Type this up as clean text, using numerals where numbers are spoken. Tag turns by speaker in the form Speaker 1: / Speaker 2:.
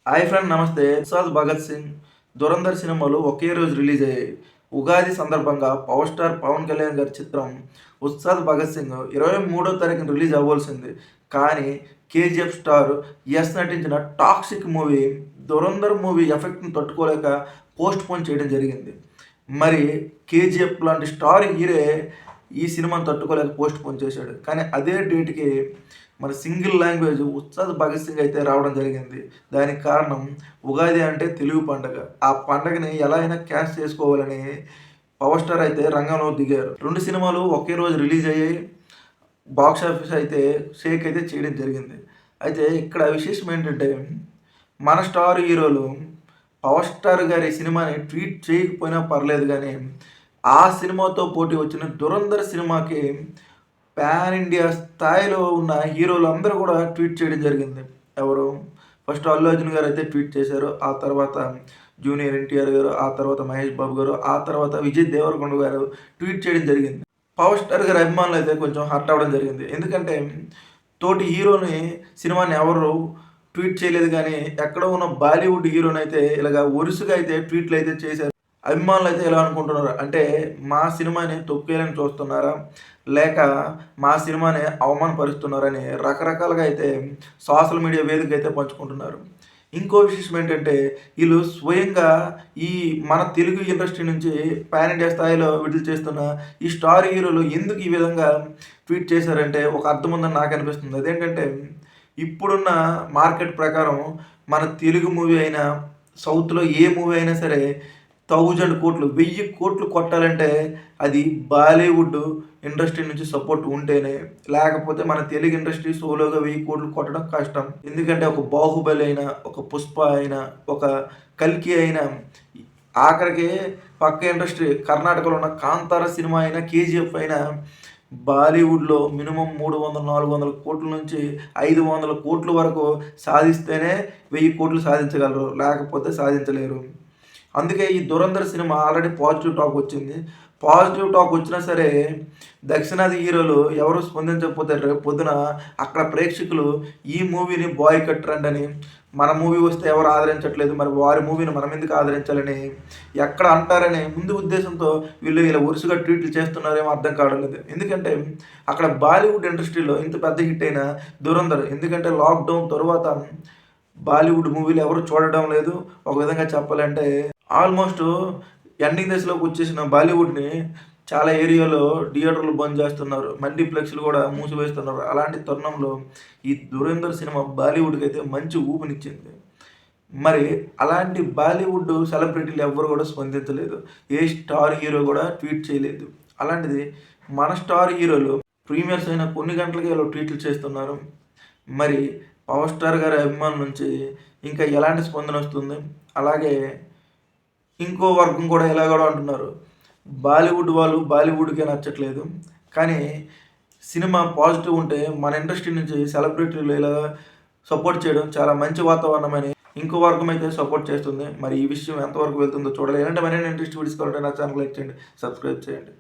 Speaker 1: Hi friend నమస్తే. ఉస్తాద్ భగత్ సింగ్, ధురంధర్ సినిమాలు ఒకే రోజు రిలీజ్ అయ్యాయి. ఉగాది సందర్భంగా పవర్ స్టార్ పవన్ కళ్యాణ్ గారి చిత్రం ఉస్తాద్ భగత్ సింగ్ 23వ తారీఖున రిలీజ్ అవ్వాల్సింది. కానీ కేజీఎఫ్ స్టార్ యశ్ నటించిన టాక్సిక్ మూవీ ధురంధర్ మూవీ ఎఫెక్ట్ని తట్టుకోలేక పోస్ట్ పోన్ చేయడం జరిగింది. మరి కేజీఎఫ్ లాంటి స్టార్ హీరే ఈ సినిమాను తట్టుకోలేక పోస్ట్ పోన్ చేశాడు. కానీ అదే డేట్కి మన సింగిల్ లాంగ్వేజ్ ఉస్తాద్ భగత్ సింగ్ అయితే రావడం జరిగింది. దానికి కారణం ఉగాది అంటే తెలుగు పండుగ. ఆ పండుగని ఎలా అయినా క్యాష్ చేసుకోవాలని పవర్ స్టార్ అయితే రంగంలో దిగారు. 2 సినిమాలు ఒకే రోజు రిలీజ్ అయ్యాయి. బాక్స్ ఆఫీస్ అయితే షేక్ అయితే చేయడం జరిగింది. అయితే ఇక్కడ విశేషం ఏంటంటే మన స్టార్ హీరోలు పవర్ స్టార్ గారి సినిమాని ట్వీట్ చేయకపోయినా పర్లేదు, కానీ ఆ సినిమాతో పోటీ వచ్చిన ధురంధర్ సినిమాకి పాన్ ఇండియా స్థాయిలో ఉన్న హీరోలు అందరూ కూడా ట్వీట్ చేయడం జరిగింది. ఎవరు? ఫస్ట్ అల్లు అర్జున్ గారు అయితే ట్వీట్ చేశారు. ఆ తర్వాత జూనియర్ ఎన్టీఆర్ గారు, ఆ తర్వాత మహేష్ బాబు గారు, ఆ తర్వాత విజయ్ దేవరకొండ గారు ట్వీట్ చేయడం జరిగింది. పవర్ స్టార్ గారి అభిమానులు అయితే కొంచెం హర్ట్ అవ్వడం జరిగింది. ఎందుకంటే తోటి హీరోని సినిమాని ఎవరు ట్వీట్ చేయలేదు, కానీ ఎక్కడో ఉన్న బాలీవుడ్ హీరోని అయితే ఇలాగ వరుసగా అయితే ట్వీట్లు అయితే చేశారు. అభిమానులు అయితే ఎలా అనుకుంటున్నారు అంటే, మా సినిమాని తొక్కేయాలని చూస్తున్నారా, లేక మా సినిమాని అవమానపరుస్తున్నారని రకరకాలుగా అయితే సోషల్ మీడియా వేదిక అయితే పంచుకుంటున్నారు. ఇంకో విశేషం ఏంటంటే, వీళ్ళు స్వయంగా ఈ మన తెలుగు ఇండస్ట్రీ నుంచి పాన్ ఇండియా స్థాయిలో విడుదల చేస్తున్న ఈ స్టార్ హీరోలు ఎందుకు ఈ విధంగా ట్వీట్ చేశారంటే ఒక అర్థం ఉందని నాకు అనిపిస్తుంది. అదేంటంటే, ఇప్పుడున్న మార్కెట్ ప్రకారం మన తెలుగు మూవీ అయినా, సౌత్లో ఏ మూవీ అయినా సరే 1000 కోట్లు 1000 కోట్లు కొట్టాలంటే అది బాలీవుడ్ ఇండస్ట్రీ నుంచి సపోర్ట్ ఉంటేనే, లేకపోతే మన తెలుగు ఇండస్ట్రీ సోలోగా 1000 కోట్లు కొట్టడం కష్టం. ఎందుకంటే ఒక బాహుబలి అయినా, ఒక పుష్ప అయినా, ఒక కల్కి అయినా, ఆఖరికి పక్క ఇండస్ట్రీ కర్ణాటకలో ఉన్న కాంతార సినిమా అయినా, కేజీఎఫ్ అయినా బాలీవుడ్లో మినిమం 300-400 కోట్ల నుంచి 500 కోట్ల వరకు సాధిస్తేనే 1000 కోట్లు సాధించగలరు, లేకపోతే సాధించలేరు. అందుకే ఈ Dhurandhar cinema already positive talk వచ్చింది. పాజిటివ్ టాక్ వచ్చినా సరే దక్షిణాది హీరోలు ఎవరు స్పందించకపోతే రేపు పొద్దున అక్కడ ప్రేక్షకులు ఈ మూవీని బాయ్ కట్ ట్రెండ్ అని, మన మూవీ వస్తే ఎవరు ఆదరించట్లేదు, మరి వారి మూవీని మనం ఎందుకు ఆదరించాలని ఎక్కడ అంటారనే ముందు ఉద్దేశంతో వీళ్ళు ఇలా వరుసగా ట్వీట్లు చేస్తున్నారేమో అర్థం కావడం లేదు. ఎందుకంటే అక్కడ బాలీవుడ్ ఇండస్ట్రీలో ఇంత పెద్ద హిట్ అయిన ధురంధర్, ఎందుకంటే లాక్డౌన్ తర్వాత బాలీవుడ్ మూవీలు ఎవరు చూడడం లేదు. ఒక విధంగా చెప్పాలంటే ఆల్మోస్ట్ ఎండింగ్ దశలోకి వచ్చేసిన బాలీవుడ్ని చాలా ఏరియాలో థియేటర్లు బంద్ చేస్తున్నారు, మల్టీప్లెక్స్లు కూడా మూసివేస్తున్నారు. అలాంటి తరుణంలో ఈ ధురేందర్ సినిమా బాలీవుడ్కి అయితే మంచి ఊపినిచ్చింది. మరి అలాంటి బాలీవుడ్ సెలబ్రిటీలు ఎవ్వరు కూడా స్పందించలేదు, ఏ స్టార్ హీరో కూడా ట్వీట్ చేయలేదు. అలాంటిది మన స్టార్ హీరోలు ప్రీమియర్స్ అయిన కొన్ని గంటలకి ఇలా ట్వీట్లు చేస్తున్నారు. మరి పవర్ స్టార్ గారి అభిమానుల నుంచి ఇంకా ఎలాంటి స్పందన వస్తుంది? అలాగే ఇంకో వర్గం కూడా ఇలా కూడా అంటున్నారు, బాలీవుడ్ వాళ్ళు బాలీవుడ్కే నచ్చట్లేదు, కానీ సినిమా పాజిటివ్ ఉంటే మన ఇండస్ట్రీ నుంచి సెలబ్రిటీలు ఇలా సపోర్ట్ చేయడం చాలా మంచి వాతావరణమని ఇంకో వర్గం అయితే సపోర్ట్ చేస్తుంది. మరి ఈ విషయం ఎంతవరకు వెళ్తుందో చూడాలి. ఇలాంటి మరిన్ని ఇంట్రెస్ట్ వీడియోస్ కావాలంటే నా ఛానల్ లైక్ చేయండి, సబ్స్క్రైబ్ చేయండి.